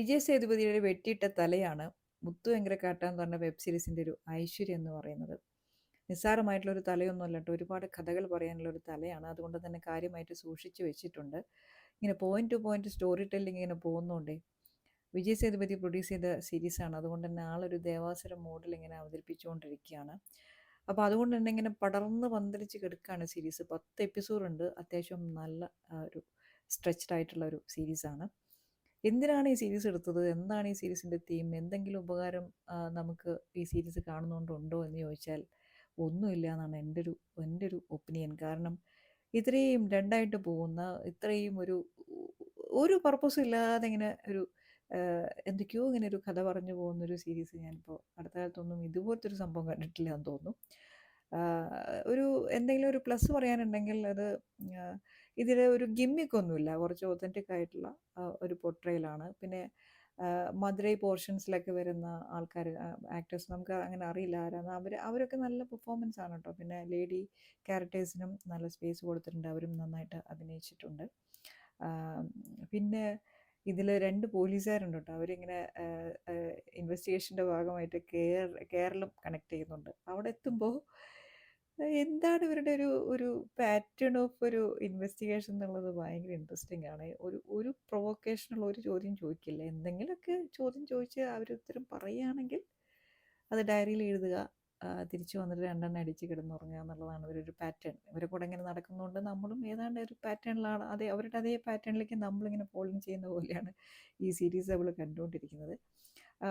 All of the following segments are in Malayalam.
വിജയ് സേതുപതിയുടെ വെട്ടിയിട്ട തലയാണ് മുത്തു വെങ്കരക്കാട്ട എന്ന് പറഞ്ഞ വെബ് സീരീസിൻ്റെ ഒരു ഐശ്വര്യം എന്ന് പറയുന്നത്. നിസ്സാരമായിട്ടുള്ളൊരു തലയൊന്നുമല്ല കേട്ടോ, ഒരുപാട് കഥകൾ പറയാനുള്ള ഒരു തലയാണ്. അതുകൊണ്ട് തന്നെ കാര്യമായിട്ട് സൂക്ഷിച്ച് വെച്ചിട്ടുണ്ട്. ഇങ്ങനെ point two point story telling ഇങ്ങനെ പോകുന്നതുകൊണ്ടേ, വിജയ് സേതുപതി പ്രൊഡ്യൂസ് ചെയ്ത സീരീസാണ്. അതുകൊണ്ട് തന്നെ ആളൊരു ദേവാസുര മോഡിൽ ഇങ്ങനെ അവതരിപ്പിച്ചുകൊണ്ടിരിക്കുകയാണ്. അപ്പോൾ അതുകൊണ്ട് തന്നെ ഇങ്ങനെ പടർന്ന് പന്തലിച്ച് കിടക്കുകയാണ് സീരീസ്. 10 എപ്പിസോഡുണ്ട്. അത്യാവശ്യം നല്ല ഒരു സ്ട്രെച്ച്ഡ് ആയിട്ടുള്ള ഒരു സീരീസാണ്. എന്തിനാണ് ഈ സീരീസ് എടുത്തത്? എന്താണ് ഈ സീരീസിൻ്റെ തീം? എന്തെങ്കിലും ഉപകാരം നമുക്ക് ഈ സീരീസ് കാണുന്നതുകൊണ്ടുണ്ടോ എന്ന് ചോദിച്ചാൽ ഒന്നുമില്ല എന്നാണ് എൻ്റെ ഒരു ഒപ്പീനിയൻ. കാരണം ഇത്രയും രണ്ടായിട്ട് പോകുന്ന, ഇത്രയും ഒരു പർപ്പസും ഇല്ലാതെ ഇങ്ങനെ എന്തൊക്കെയോ ഇങ്ങനെ ഒരു കഥ പറഞ്ഞു പോകുന്നൊരു സീരീസ് ഞാനിപ്പോൾ അടുത്ത കാലത്തൊന്നും ഇതുപോലത്തെ ഒരു സംഭവം കണ്ടിട്ടില്ല എന്ന് തോന്നുന്നു. ഒരു എന്തെങ്കിലും ഒരു പ്ലസ് പറയാനുണ്ടെങ്കിൽ അത് ഇതിൽ ഒരു ഗിമ്മിക്കൊന്നുമില്ല. കുറച്ച് ഒതൻറ്റിക് ആയിട്ടുള്ള ഒരു പൊർട്രയലാണ്. പിന്നെ മധുരൈ പോർഷൻസിലൊക്കെ വരുന്ന ആൾക്കാർ, ആക്ടേഴ്സ് നമുക്ക് അങ്ങനെ അറിയില്ല ആരാന്ന്. അവരൊക്കെ നല്ല പെർഫോമൻസ് ആണ് കേട്ടോ. പിന്നെ ലേഡി ക്യാരക്ടേഴ്സിനും നല്ല സ്പേസ് കൊടുത്തിട്ടുണ്ട്. അവരും നന്നായിട്ട് അഭിനയിച്ചിട്ടുണ്ട്. പിന്നെ ഇതിൽ 2 പോലീസുകാരുണ്ട് കേട്ടോ. അവരിങ്ങനെ ഇൻവെസ്റ്റിഗേഷൻ്റെ ഭാഗമായിട്ട് കേരളം കണക്ട് ചെയ്യുന്നുണ്ട്. അവിടെ എത്തുമ്പോൾ എന്താണ് ഇവരുടെ ഒരു ഒരു പാറ്റേൺ ഓഫ് ഒരു ഇൻവെസ്റ്റിഗേഷൻ എന്നുള്ളത് ഭയങ്കര ഇൻട്രസ്റ്റിംഗ് ആണ്. ഒരു പ്രൊവോക്കേഷനുള്ള ഒരു ചോദ്യം ചോദിക്കില്ല. എന്തെങ്കിലുമൊക്കെ ചോദ്യം ചോദിച്ച് അവരുത്തരം പറയുകയാണെങ്കിൽ അത് ഡയറിയിൽ എഴുതുക, തിരിച്ചു വന്നിട്ട് 2 എണ്ണം അടിച്ച് കിടന്നുറങ്ങുക എന്നുള്ളതാണ് ഇവരൊരു പാറ്റേൺ. ഇവരെ കൂടെ ഇങ്ങനെ നടക്കുന്നതുകൊണ്ട് നമ്മളും ഏതാണ്ട് ഒരു പാറ്റേണിലാണ്, അവരുടെ അതേ പാറ്റേണിലേക്ക് നമ്മളിങ്ങനെ ഫോളോ ചെയ്യുന്ന പോലെയാണ് ഈ സീരീസ് നമ്മൾ കണ്ടുകൊണ്ടിരിക്കുന്നത്.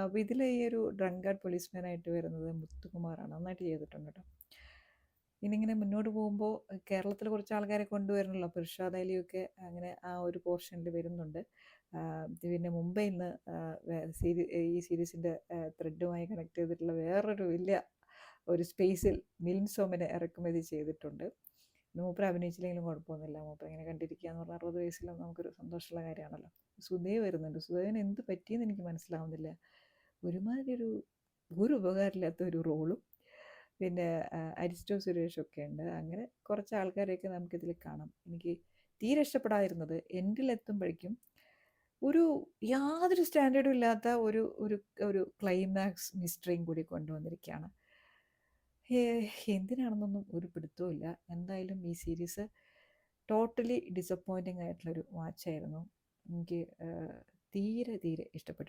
അപ്പോൾ ഇതിൽ ഈ ഒരു ഡ്രങ്കാർഡ് പോലീസ്മാനായിട്ട് വരുന്നത് മുത്തുകുമാറാണ്. നന്നായിട്ട് ചെയ്തിട്ടുണ്ട് കേട്ടോ. ഇനിയിങ്ങനെ മുന്നോട്ട് പോകുമ്പോൾ കേരളത്തിൽ കുറച്ച് ആൾക്കാരെ കൊണ്ടുവരണമല്ലോ. അപ്പോൾ ഇർഷാദ് അലിയൊക്കെ അങ്ങനെ ആ ഒരു പോർഷനിൽ വരുന്നുണ്ട്. പിന്നെ മുംബൈയിൽ നിന്ന് ഈ സീരീസിൻ്റെ ത്രെഡുമായി കണക്ട് ചെയ്തിട്ടുള്ള വേറൊരു വലിയ ഒരു സ്പേസിൽ മിലിൻ സോമനെ ഇറക്കുമതി ചെയ്തിട്ടുണ്ട്. മൂപ്പർ അഭിനയിച്ചില്ലെങ്കിലും കുഴപ്പമൊന്നുമില്ല. മൂപ്പർ ഇങ്ങനെ കണ്ടിരിക്കുക എന്ന് പറഞ്ഞാൽ 60 വയസ്സിലും നമുക്കൊരു സന്തോഷമുള്ള കാര്യമാണല്ലോ. സുദേവ് വരുന്നുണ്ട്. സുദേവിന് എന്ത് പറ്റിയെന്ന് എനിക്ക് മനസ്സിലാവുന്നില്ല. ഒരുമാതിരി ഒരു ഉപകാരമില്ലാത്ത ഒരു റോളും. പിന്നെ അരിസ്റ്റോ സുരേഷൊക്കെ ഉണ്ട്. അങ്ങനെ കുറച്ച് ആൾക്കാരെയൊക്കെ നമുക്കിതിൽ കാണാം. എനിക്ക് തീരെ ഇഷ്ടപ്പെടാതിരുന്നത് എൻഡിലെത്തുമ്പോഴേക്കും ഒരു യാതൊരു സ്റ്റാൻഡേർഡും ഇല്ലാത്ത ഒരു ഒരു ഒരു ക്ലൈമാക്സ് മിസ്റ്ററിയും കൂടി കൊണ്ടുവന്നിരിക്കുകയാണ്. എന്തിനാണെന്നൊന്നും ഒരു പിടുത്തവും ഇല്ല. എന്തായാലും ഈ സീരീസ് ടോട്ടലി ഡിസപ്പോയിൻറ്റിംഗ് ആയിട്ടുള്ളൊരു വാച്ചായിരുന്നു. എനിക്ക് തീരെ ഇഷ്ടപ്പെട്ടു.